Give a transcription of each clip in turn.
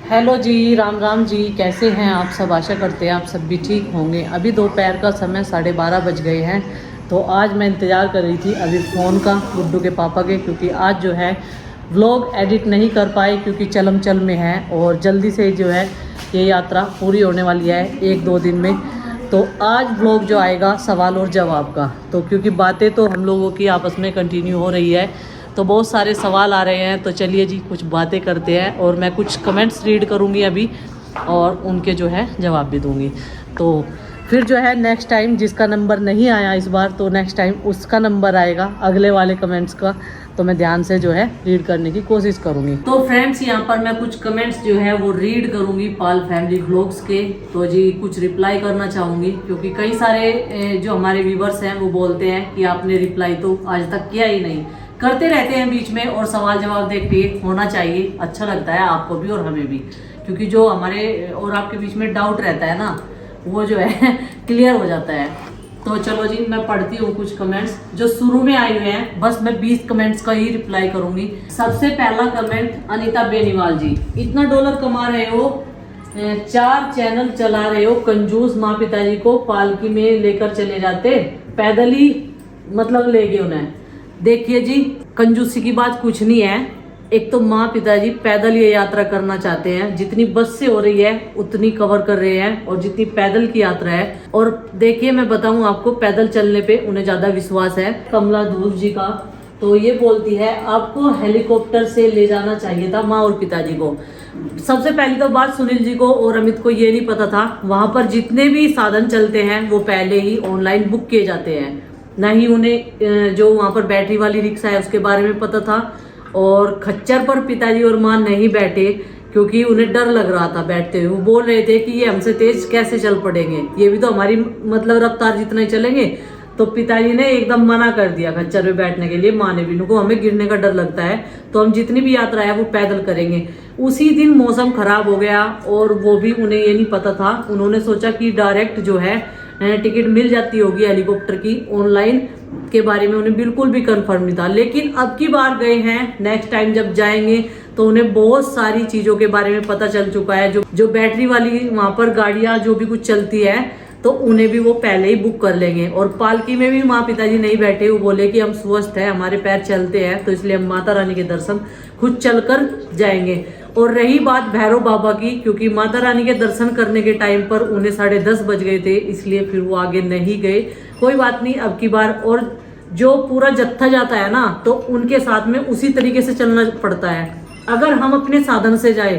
Hello जी, राम राम जी। कैसे हैं आप सब? आशा करते हैं आप सब भी ठीक होंगे। अभी दोपहर का समय 12:30 बज गए हैं। तो आज मैं इंतज़ार कर रही थी अभी फ़ोन का, गुड्डू के पापा के, क्योंकि आज जो है व्लॉग एडिट नहीं कर पाए क्योंकि चलम चल में है और जल्दी से जो है ये यात्रा पूरी होने वाली है 1-2 दिन में। तो आज व्लॉग जो आएगा सवाल और जवाब का, तो क्योंकि बातें तो हम लोगों की आपस में कंटिन्यू हो रही है तो बहुत सारे सवाल आ रहे हैं। तो चलिए जी कुछ बातें करते हैं और मैं कुछ कमेंट्स रीड करूँगी अभी और उनके जो है जवाब भी दूँगी। तो फिर जो है नेक्स्ट टाइम जिसका नंबर नहीं आया इस बार, तो नेक्स्ट टाइम उसका नंबर आएगा अगले वाले कमेंट्स का। तो मैं ध्यान से जो है रीड करने की कोशिश करूँगी। तो फ्रेंड्स यहाँ पर मैं कुछ कमेंट्स जो है वो रीड करूँगी पाल फैमिली व्लॉग्स के। तो जी कुछ रिप्लाई करना चाहूँगी क्योंकि कई सारे जो हमारे व्यूवर्स हैं वो बोलते हैं कि आपने रिप्लाई तो आज तक किया ही नहीं। करते रहते हैं बीच में और सवाल जवाब देखते होना चाहिए, अच्छा लगता है आपको भी और हमें भी, क्योंकि जो हमारे और आपके बीच में डाउट रहता है ना वो जो है क्लियर हो जाता है। तो चलो जी मैं पढ़ती हूँ कुछ कमेंट्स जो शुरू में आए हुए हैं। बस मैं 20 कमेंट्स का ही रिप्लाई करूंगी। सबसे पहला कमेंट अनीता बेनीवाल जी, इतना डॉलर कमा रहे हो, 4 चैनल चला रहे हो, कंजूस माँ पिताजी को पालकी में लेकर चले जाते, पैदल ही मतलब ले गए उन्हें। देखिए जी कंजूसी की बात कुछ नहीं है। एक तो माँ पिताजी पैदल ये यात्रा करना चाहते हैं, जितनी बस से हो रही है उतनी कवर कर रहे हैं और जितनी पैदल की यात्रा है। और देखिए मैं बताऊं आपको, पैदल चलने पे उन्हें ज्यादा विश्वास है। कमला धूप जी का तो ये बोलती है आपको हेलीकॉप्टर से ले जाना चाहिए था माँ और पिताजी को। सबसे पहली तो बात सुनील जी को और अमित को ये नहीं पता था, वहां पर जितने भी साधन चलते हैं वो पहले ही ऑनलाइन बुक किए जाते हैं। ना ही उन्हें जो वहां पर बैटरी वाली रिक्शा है उसके बारे में पता था। और खच्चर पर पिताजी और माँ नहीं बैठे क्योंकि उन्हें डर लग रहा था बैठते हुए। वो बोल रहे थे कि ये हमसे तेज कैसे चल पड़ेंगे, ये भी तो हमारी मतलब रफ्तार जितना ही चलेंगे। तो पिताजी ने एकदम मना कर दिया खच्चर पे बैठने के लिए। माँ ने भी, उनको हमें गिरने का डर लगता है तो हम जितनी भी यात्रा है वो पैदल करेंगे। उसी दिन मौसम खराब हो गया और वो भी उन्हें ये नहीं पता था। उन्होंने सोचा कि डायरेक्ट जो है टिकट मिल जाती होगी हेलीकॉप्टर की, ऑनलाइन के बारे में उन्हें बिल्कुल भी कंफर्म नहीं था। लेकिन अब की बार गए हैं, नेक्स्ट टाइम जब जाएंगे तो उन्हें बहुत सारी चीजों के बारे में पता चल चुका है। जो बैटरी वाली वहां पर गाड़ियां जो भी कुछ चलती है तो उन्हें भी वो पहले ही बुक कर लेंगे। और पालकी में भी माँ पिताजी नहीं बैठे, वो बोले कि हम स्वस्थ हैं, हमारे पैर चलते हैं, तो इसलिए हम माता रानी के दर्शन खुद चलकर जाएंगे। और रही बात भैरव बाबा की, क्योंकि माता रानी के दर्शन करने के टाइम पर उन्हें 10:30 बज गए थे, इसलिए फिर वो आगे नहीं गए। कोई बात नहीं, अब की बार। और जो पूरा जत्था जाता है ना तो उनके साथ में उसी तरीके से चलना पड़ता है। अगर हम अपने साधन से जाए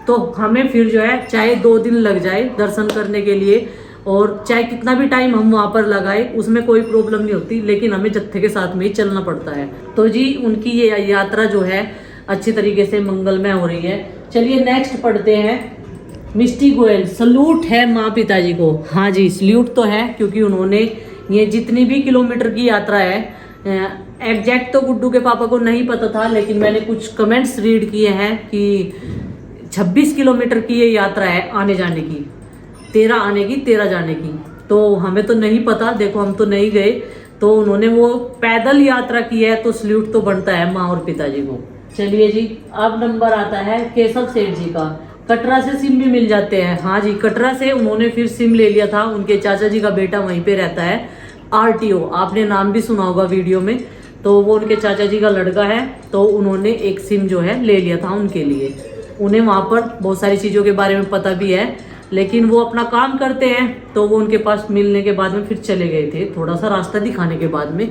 तो हमें फिर जो है चाहे 2 दिन लग जाए दर्शन करने के लिए और चाहे कितना भी टाइम हम वहां पर लगाए उसमें कोई प्रॉब्लम नहीं होती, लेकिन हमें जत्थे के साथ में ही चलना पड़ता है। तो जी उनकी ये यात्रा जो है अच्छी तरीके से मंगलमय हो रही है। चलिए नेक्स्ट पढ़ते हैं। मिस्टी गोयल, सल्यूट है माँ पिताजी को। हाँ जी सल्यूट तो है, क्योंकि उन्होंने ये जितनी भी किलोमीटर की यात्रा है, एग्जैक्ट तो गुड्डू के पापा को नहीं पता था, लेकिन मैंने कुछ कमेंट्स रीड किए हैं कि 26 किलोमीटर की ये यात्रा है आने जाने की, 13 आने की 13 जाने की। तो हमें तो नहीं पता, देखो हम तो नहीं गए, तो उन्होंने वो पैदल यात्रा की है तो सल्यूट तो बनता है माँ और पिताजी को। चलिए जी अब नंबर आता है केशव सेठ जी का। कटरा से सिम भी मिल जाते हैं। हाँ जी कटरा से उन्होंने फिर सिम ले लिया था, उनके चाचा जी का बेटा वहीं पे रहता है, आरटीओ, आपने नाम भी सुना होगा वीडियो में। तो वो उनके चाचा जी का लड़का है, तो उन्होंने एक सिम जो है ले लिया था उनके लिए। उन्हें वहाँ पर बहुत सारी चीज़ों के बारे में पता भी है, लेकिन वो अपना काम करते हैं तो वो उनके पास मिलने के बाद में फिर चले गए थे, थोड़ा सा रास्ता दिखाने के बाद में,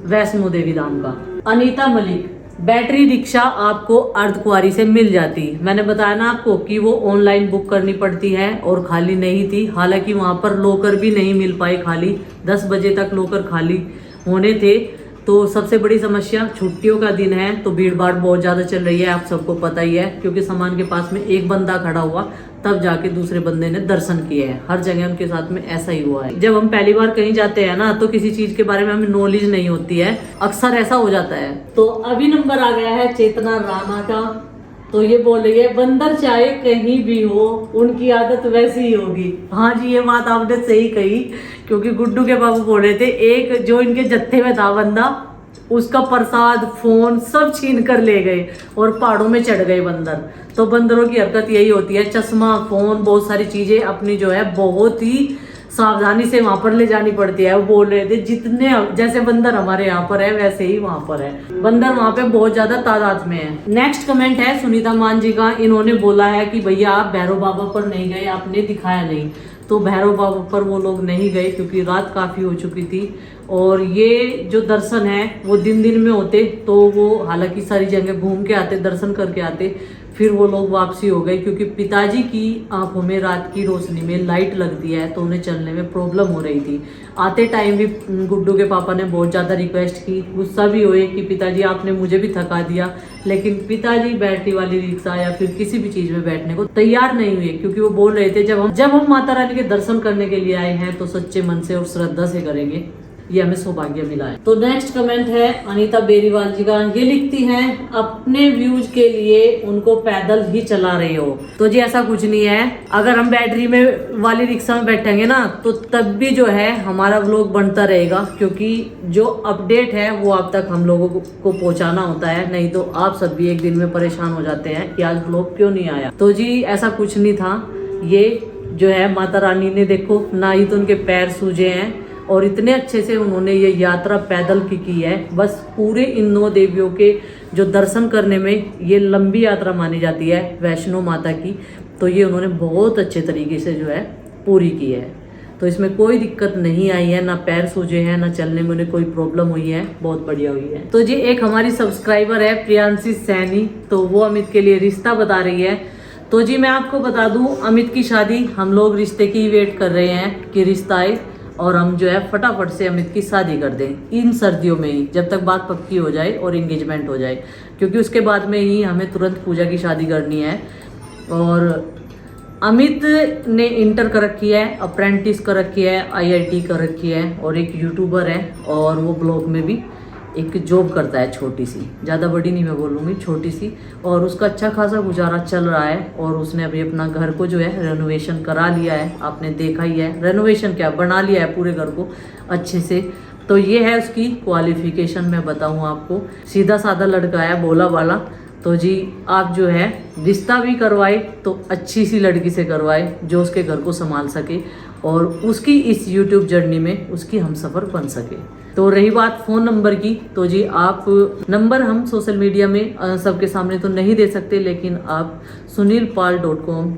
वैष्णो देवी धाम का। अनीता मलिक, बैटरी रिक्शा आपको अर्धकुंवारी से मिल जाती। मैंने बताया ना आपको कि वो ऑनलाइन बुक करनी पड़ती है और खाली नहीं थी। हालांकि वहां पर लॉकर भी नहीं मिल पाए, खाली 10 बजे तक लॉकर खाली होने थे। तो सबसे बड़ी समस्या, छुट्टियों का दिन है तो भीड़ भाड़ बहुत ज्यादा चल रही है, आप सबको पता ही है, क्योंकि सामान के पास में एक बंदा खड़ा हुआ तब जाके दूसरे बंदे ने दर्शन किए हैं। हर जगह उनके साथ में ऐसा ही हुआ है। जब हम पहली बार कहीं जाते हैं ना तो किसी चीज के बारे में हमें नॉलेज नहीं होती है, अक्सर ऐसा हो जाता है। तो अभी नंबर आ गया है चेतना राणा का। तो ये बोल रही है बंदर चाहे कहीं भी हो उनकी आदत वैसी ही होगी। हाँ जी ये बात आपने सही कही, क्योंकि गुड्डू के बाबू बोल रहे थे एक जो इनके जत्थे में था बंदा, उसका प्रसाद फोन सब छीन कर ले गए और पहाड़ों में चढ़ गए बंदर। तो बंदरों की हरकत यही होती है, चश्मा, फोन, बहुत सारी चीजें अपनी जो है बहुत ही सावधानी से वहां पर ले जानी पड़ती है। वो बोल रहे थे जितने जैसे बंदर हमारे यहाँ पर है वैसे ही वहां पर है, बंदर वहां पे बहुत ज्यादा तादाद में है। नेक्स्ट कमेंट है सुनीता मान जी का। इन्होंने बोला है कि भैया आप भैरव बाबा पर नहीं गए, आपने दिखाया नहीं। तो भैरव बाबा पर वो लोग नहीं गए क्योंकि रात काफी हो चुकी थी, और ये जो दर्शन है वो दिन दिन में होते तो वो हालांकि सारी जगह घूम के आते, दर्शन करके आते, फिर वो लोग वापसी हो गए क्योंकि पिताजी की आंखों में रात की रोशनी में लाइट लगती है तो उन्हें चलने में प्रॉब्लम हो रही थी। आते टाइम भी गुड्डू के पापा ने बहुत ज़्यादा रिक्वेस्ट की, गुस्सा भी हुए कि पिताजी आपने मुझे भी थका दिया, लेकिन पिताजी बैटरी वाली रिक्शा या फिर किसी भी चीज़ में बैठने को तैयार नहीं हुए क्योंकि वो बोल रहे थे जब हम माता रानी के दर्शन करने के लिए आए हैं तो सच्चे मन से और श्रद्धा से करेंगे, ये हमें सौभाग्य मिला है। तो नेक्स्ट कमेंट है अनीता बेरीवाल जी का। ये लिखती हैं अपने व्यूज के लिए उनको पैदल ही चला रहे हो। तो जी ऐसा कुछ नहीं है, अगर हम बैटरी में वाली रिक्शा में बैठेंगे ना तो तब भी जो है हमारा व्लॉग बनता रहेगा, क्योंकि जो अपडेट है वो अब तक हम लोगों को पहुंचाना होता है, नहीं तो आप सब भी एक दिन में परेशान हो जाते हैं कि आज व्लॉग क्यों नहीं आया। तो जी ऐसा कुछ नहीं था, ये जो है माता रानी ने देखो ना ही तो उनके पैर सूजे हैं और इतने अच्छे से उन्होंने ये यात्रा पैदल की है। बस पूरे इन 9 देवियों के जो दर्शन करने में ये लंबी यात्रा मानी जाती है वैष्णो माता की, तो ये उन्होंने बहुत अच्छे तरीके से जो है पूरी की है। तो इसमें कोई दिक्कत नहीं आई है, ना पैर सूजे हैं, ना चलने में उन्हें कोई प्रॉब्लम हुई है, बहुत बढ़िया हुई है। तो जी एक हमारी सब्सक्राइबर है प्रियांशी सैनी, तो वो अमित के लिए रिश्ता बता रही है। तो जी मैं आपको बता दूं अमित की शादी, हम लोग रिश्ते की वेट कर रहे हैं कि रिश्ता आए और हम जो है फटाफट से अमित की शादी कर दें इन सर्दियों में ही, जब तक बात पक्की हो जाए और एंगेजमेंट हो जाए, क्योंकि उसके बाद में ही हमें तुरंत पूजा की शादी करनी है। और अमित ने इंटर कर रखी है, अप्रेंटिस कर रखी है, IIT कर रखी है, और एक यूट्यूबर है और वो ब्लॉग में भी एक जॉब करता है छोटी सी, ज़्यादा बड़ी नहीं मैं बोलूँगी, छोटी सी, और उसका अच्छा खासा गुजारा चल रहा है। और उसने अभी अपना घर को जो है रेनोवेशन करा लिया है, आपने देखा ही है, रेनोवेशन क्या बना लिया है पूरे घर को अच्छे से। तो ये है उसकी क्वालिफिकेशन, मैं बताऊँ आपको, सीधा साधा लड़का है, भोला वाला। तो जी आप जो है रिश्ता भी करवाए तो अच्छी सी लड़की से करवाए जो उसके घर को संभाल सके और उसकी इस YouTube जर्नी में उसकी हमसफ़र बन सके। तो रही बात फ़ोन नंबर की, तो जी आप नंबर हम सोशल मीडिया में सबके सामने तो नहीं दे सकते, लेकिन आप sunilpal.com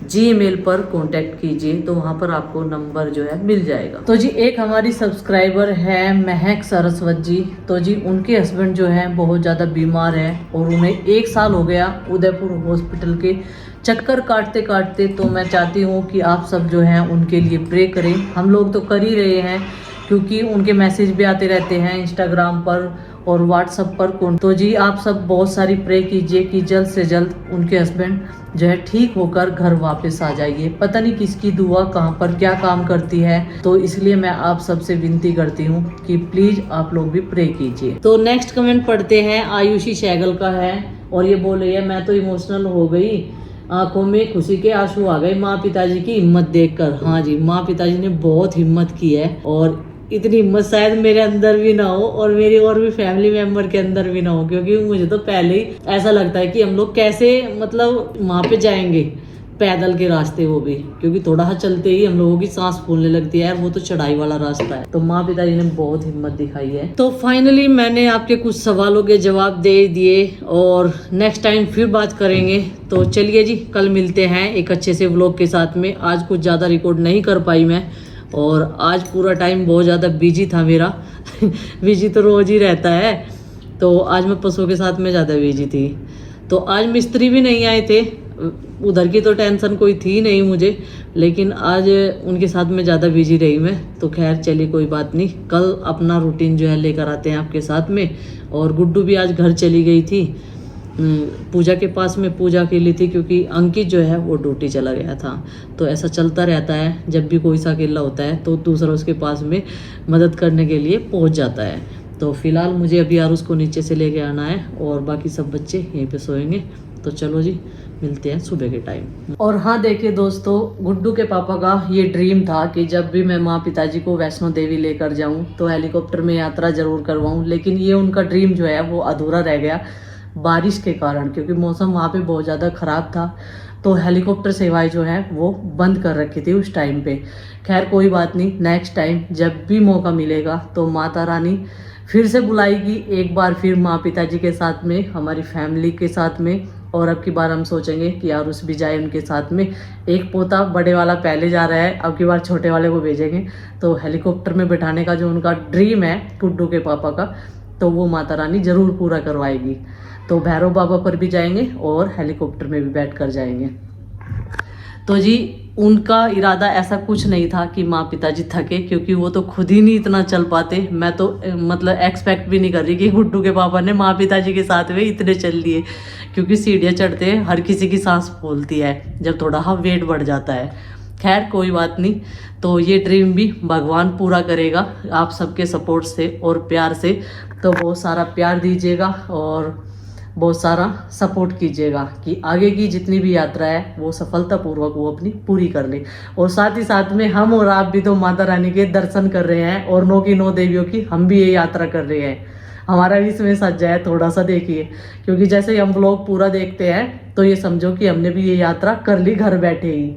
Gmail पर कांटेक्ट कीजिए तो वहाँ पर आपको नंबर जो है मिल जाएगा। तो जी एक हमारी सब्सक्राइबर है महक सरस्वत जी, तो जी उनके हस्बैंड जो है बहुत ज़्यादा बीमार है और उन्हें 1 साल हो गया उदयपुर हॉस्पिटल के चक्कर काटते काटते। तो मैं चाहती हूँ कि आप सब जो हैं उनके लिए प्रे करें, हम लोग तो कर ही रहे हैं क्योंकि उनके मैसेज भी आते रहते हैं इंस्टाग्राम पर और व्हाट्सएप पर। तो जी आप सब बहुत सारी प्रे कीजिए कि जल्द से जल्द उनके हस्बैंड जो है ठीक होकर घर वापस आ जाइए। पता नहीं किसकी दुआ कहाँ पर क्या काम करती है, तो इसलिए मैं आप सबसे विनती करती हूँ कि प्लीज़ आप लोग भी प्रे कीजिए। तो नेक्स्ट कमेंट पढ़ते हैं, आयुषी सहगल का है और ये बोल रही है मैं तो इमोशनल हो गई, आंखों में खुशी के आंसू आ गए माँ पिताजी की हिम्मत देखकर। हाँ जी, माँ पिताजी ने बहुत हिम्मत की है और इतनी हिम्मत शायद मेरे अंदर भी ना हो और मेरी और भी फैमिली मेंबर के अंदर भी ना हो, क्योंकि मुझे तो पहले ही ऐसा लगता है कि हम लोग कैसे मतलब वहाँ पे जाएंगे पैदल के रास्ते, वो भी क्योंकि थोड़ा सा चलते ही हम लोगों की सांस फूलने लगती है, वो तो चढ़ाई वाला रास्ता है। तो माँ पिताजी ने बहुत हिम्मत दिखाई है। तो फाइनली मैंने आपके कुछ सवालों के जवाब दे दिए और नेक्स्ट टाइम फिर बात करेंगे। तो चलिए जी, कल मिलते हैं एक अच्छे से व्लॉग के साथ में। आज कुछ ज़्यादा रिकॉर्ड नहीं कर पाई मैं और आज पूरा टाइम बहुत ज़्यादा बिजी था मेरा बिजी तो रोज ही रहता है, तो आज मैं पशुओं के साथ में ज़्यादा बिजी थी। तो आज मिस्त्री भी नहीं आए थे, उधर की तो टेंशन कोई थी नहीं मुझे, लेकिन आज उनके साथ में ज़्यादा बिजी रही मैं। तो खैर चलिए कोई बात नहीं, कल अपना रूटीन जो है लेकर आते हैं आपके साथ में। और गुड्डू भी आज घर चली गई थी, पूजा के पास में पूजा के लिए थी, क्योंकि अंकित जो है वो ड्यूटी चला गया था। तो ऐसा चलता रहता है, जब भी कोई सा अकेला होता है तो दूसरा उसके पास में मदद करने के लिए पहुंच जाता है। तो फिलहाल मुझे अभी यार उसको नीचे से लेके आना है और बाकी सब बच्चे यहीं पे सोएंगे। तो चलो जी, मिलते हैं सुबह के टाइम। और हाँ देखिए दोस्तों, गुड्डू के पापा का ये ड्रीम था कि जब भी मैं माँ पिताजी को वैष्णो देवी लेकर जाऊँ तो हेलीकॉप्टर में यात्रा जरूर करवाऊँ, लेकिन ये उनका ड्रीम जो है वो अधूरा रह गया। बारिश के कारण, क्योंकि मौसम वहाँ पे बहुत ज़्यादा ख़राब था, तो हेलीकॉप्टर सेवाएं जो है वो बंद कर रखी थी उस टाइम पे। खैर कोई बात नहीं, नेक्स्ट टाइम जब भी मौका मिलेगा तो माता रानी फिर से बुलाएगी, एक बार फिर माँ पिताजी के साथ में, हमारी फैमिली के साथ में। और अब की बार हम सोचेंगे कि यार उस भी जाए उनके साथ में। एक पोता बड़े वाला पहले जा रहा है, अब की बार छोटे वाले को भेजेंगे। तो हेलीकॉप्टर में बैठाने का जो उनका ड्रीम है गुड्डू के पापा का, तो वो माता रानी ज़रूर पूरा करवाएगी। तो भैरव बाबा पर भी जाएंगे और हेलीकॉप्टर में भी बैठ कर जाएंगे। तो जी उनका इरादा ऐसा कुछ नहीं था कि माँ पिताजी थके, क्योंकि वो तो खुद ही नहीं इतना चल पाते। मैं तो मतलब एक्सपेक्ट भी नहीं कर रही कि गुड्डू के पापा ने माँ पिताजी के साथ में इतने चल लिए, क्योंकि सीढ़ियाँ चढ़ते हर किसी की सांस फूलती है जब थोड़ा वेट बढ़ जाता है। खैर कोई बात नहीं, तो ये ड्रीम भी भगवान पूरा करेगा आप सबके सपोर्ट से और प्यार से। तो बहुत सारा प्यार दीजिएगा और बहुत सारा सपोर्ट कीजिएगा कि आगे की जितनी भी यात्रा है वो सफलतापूर्वक वो अपनी पूरी कर ले। और साथ ही साथ में हम और आप भी तो माता रानी के दर्शन कर रहे हैं, और 9 की 9 देवियों की हम भी ये यात्रा कर रहे हैं। हमारा भी इसमें सच जाए थोड़ा सा देखिए, क्योंकि जैसे ही हम ब्लॉग पूरा देखते हैं तो ये समझो कि हमने भी ये यात्रा कर ली घर बैठे ही।